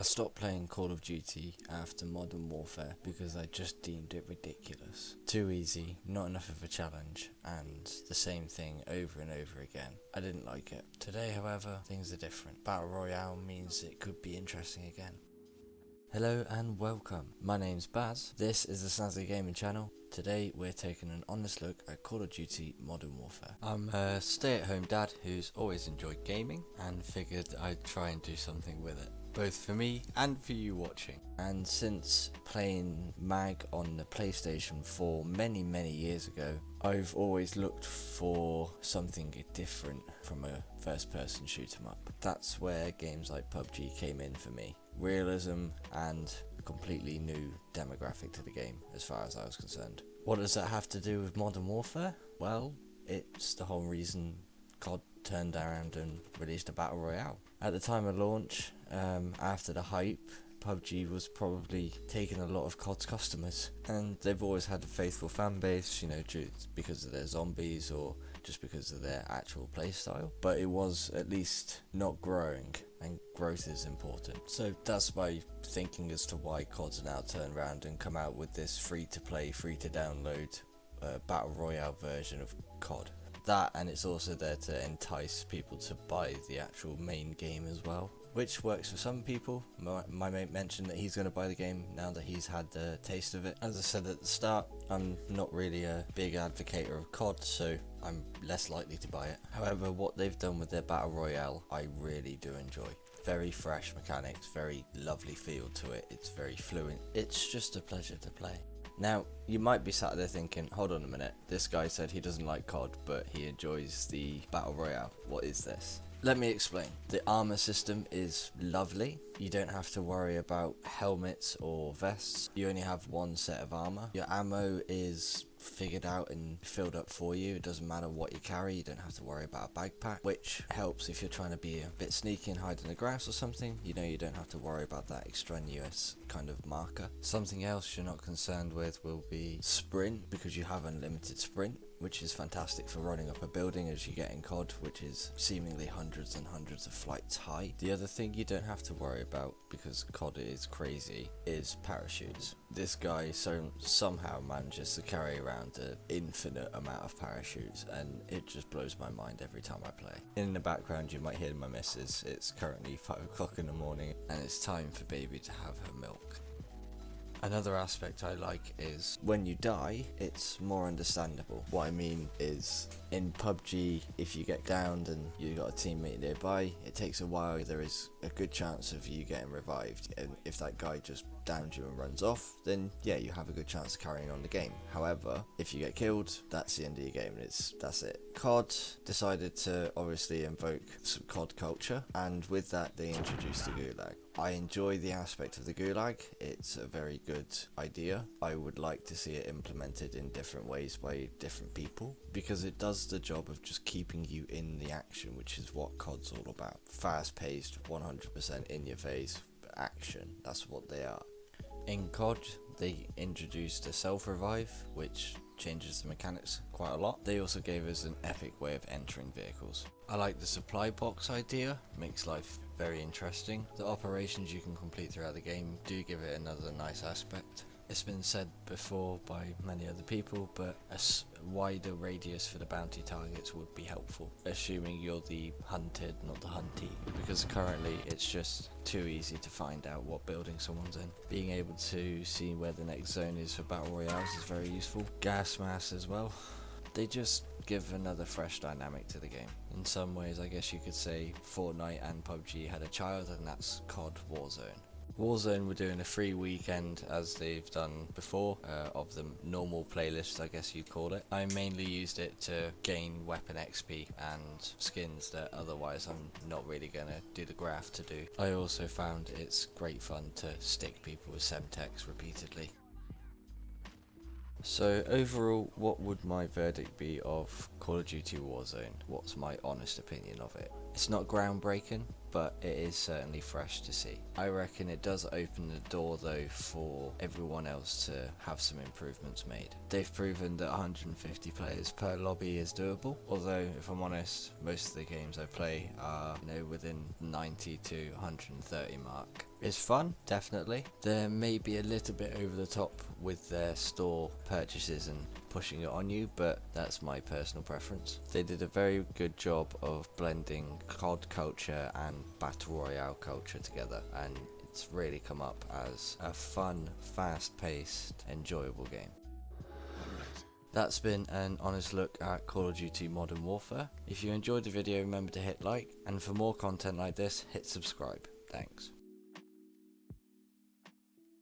I stopped playing Call of Duty after Modern Warfare because I just deemed it ridiculous. Too easy, not enough of a challenge, and the same thing over and over again. I didn't like it. Today, however, things are different. Battle Royale means it could be interesting again. Hello and welcome. My name's Baz. This is the Snazzy Gaming channel. Today we're taking an honest look at Call of Duty Modern Warfare. I'm a stay-at-home dad who's always enjoyed gaming and figured I'd try and do something with it, both for me and for you watching. And since playing MAG on the PlayStation 4 many years ago, I've always looked for something different from a first-person shoot-em-up. That's where games like PUBG came in for me. Realism and a completely new demographic to the game as far as I was concerned. What does that have to do with Modern Warfare? Well, it's the whole reason COD turned around and released a Battle Royale. At the time of launch, after the hype, PUBG was probably taking a lot of COD's customers, and they've always had a faithful fan base, because of their zombies or just because of their actual playstyle, but it was at least not growing, and growth is important. So that's my thinking as to why COD's now turned around and come out with this free to play, free to download Battle Royale version of COD. That, and it's also there to entice people to buy the actual main game as well, which works for some people. My mate mentioned that he's going to buy the game now that he's had the taste of it. As I said at the start, I'm not really a big advocate of COD, so I'm less likely to buy it. However, what they've done with their Battle Royale, I really do enjoy. Very fresh mechanics, very lovely feel to it, it's very fluent. It's just a pleasure to play. Now, you might be sat there thinking, hold on a minute, this guy said he doesn't like COD, but he enjoys the Battle Royale. What is this? Let me explain. The armor system is lovely. You don't have to worry about helmets or vests. You only have one set of armor. Your ammo is figured out and filled up for you. It doesn't matter what you carry. You don't have to worry about a backpack, which helps if you're trying to be a bit sneaky and hide in the grass or something. You don't have to worry about that extraneous kind of marker. Something else you're not concerned with will be sprint, because you have unlimited sprint, which is fantastic for running up a building as you get in COD, which is seemingly hundreds and hundreds of flights high. The other thing you don't have to worry about, because COD is crazy, is parachutes. This guy somehow manages to carry around an infinite amount of parachutes, and it just blows my mind every time I play. In the background you might hear my missus. It's currently 5 o'clock in the morning and it's time for baby to have her milk. Another aspect I like is when you die, it's more understandable. What I mean is, in PUBG, if you get downed and you got a teammate nearby, it takes a while. There is a good chance of you getting revived. And if that guy just downs you and runs off, then yeah, you have a good chance of carrying on the game. However, if you get killed, that's the end of your game, and that's it. COD decided to obviously invoke some COD culture, and with that they introduced the Gulag. I enjoy the aspect of the Gulag. It's a very good idea. I would like to see it implemented in different ways by different people, because it does the job of just keeping you in the action, which is what COD's all about. Fast paced, 100% in your face action. That's what they are. In COD, they introduced a self-revive, which changes the mechanics quite a lot. They also gave us an epic way of entering vehicles. I like the supply box idea, makes life very interesting. The operations you can complete throughout the game do give it another nice aspect. It's been said before by many other people, but a wider radius for the bounty targets would be helpful, assuming you're the hunted, not the huntee, because currently it's just too easy to find out what building someone's in. Being able to see where the next zone is for Battle Royales is very useful. Gas mask as well. They just give another fresh dynamic to the game. In some ways, I guess you could say Fortnite and PUBG had a child, and that's COD Warzone. Warzone were doing a free weekend, as they've done before, of the normal playlist, I guess you'd call it. I mainly used it to gain weapon XP and skins that otherwise I'm not really going to do the graft to do. I also found it's great fun to stick people with Semtex repeatedly. So overall, what would my verdict be of Call of Duty Warzone? What's my honest opinion of it? It's not groundbreaking, but it is certainly fresh to see. I reckon it does open the door though for everyone else to have some improvements made. They've proven that 150 players per lobby is doable, although if I'm honest, most of the games I play are within 90 to 130 mark. It's fun, definitely. There may be a little bit over the top with their store purchases and pushing it on you, but that's my personal preference. They did a very good job of blending COD culture and Battle Royale culture together, and it's really come up as a fun, fast-paced, enjoyable game. That's been an honest look at Call of Duty Modern Warfare. If you enjoyed the video, remember to hit like, and for more content like this, hit subscribe. Thanks.